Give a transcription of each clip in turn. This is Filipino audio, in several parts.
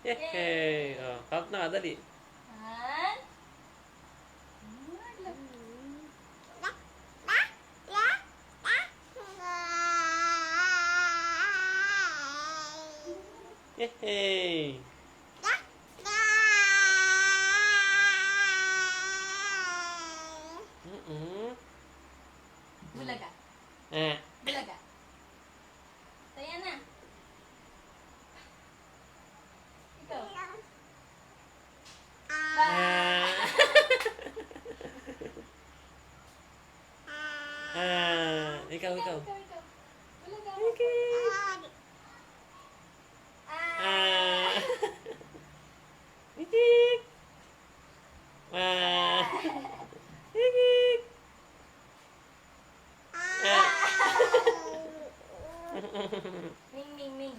Yay! Oh, count na, dali. One. Yay! Bulaga. Eh. Bulaga. Saya na. Ikaw. Ah. Ikaw. Ikaw. Bulaga. Okay. Ah. Ikik. Ikik. Ming, ming, ming.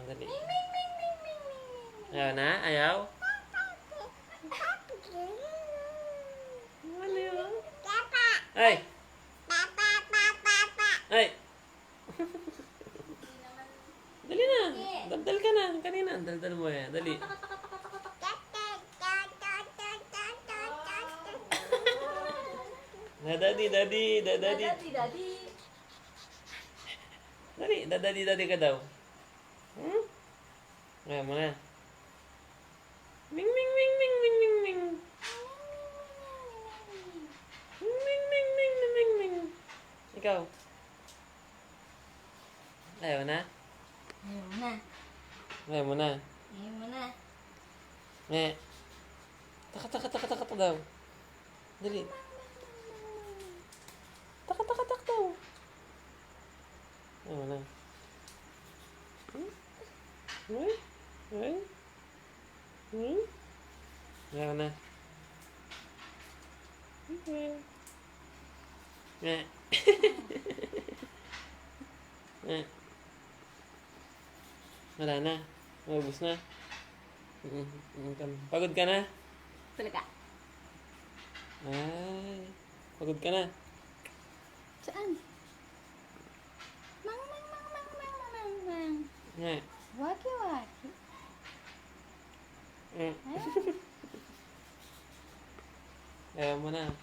Dali. Ming, ming, ming, ming, ming, ming. Ayaw na? Ayaw? Ano yun? Ay! Ay! Dali na! Daldal ka na! Kanina, daldal mo yan. Dali. Dadadi. Daddy, daddy. Dali, dadadi ka daw. Ayaw mo na. Ming, ming, ming, ming, ming, ming, ming. Ming, ming, ming, ming, ming, ming. Ikaw. Ayaw na? Ayaw mo na. Ayaw mo na. Ayaw mo na. Taka daw. Dali. Taka daw. Ayaw mo na. Ayaw na. Wala na. Maubos na. Pagod ka na? Bulaga. Ay. Pagod ka na? Saan? Mang, mang, mang, mang, mang, mang, mang. Nga. Waki, waki. Ayaw mo na.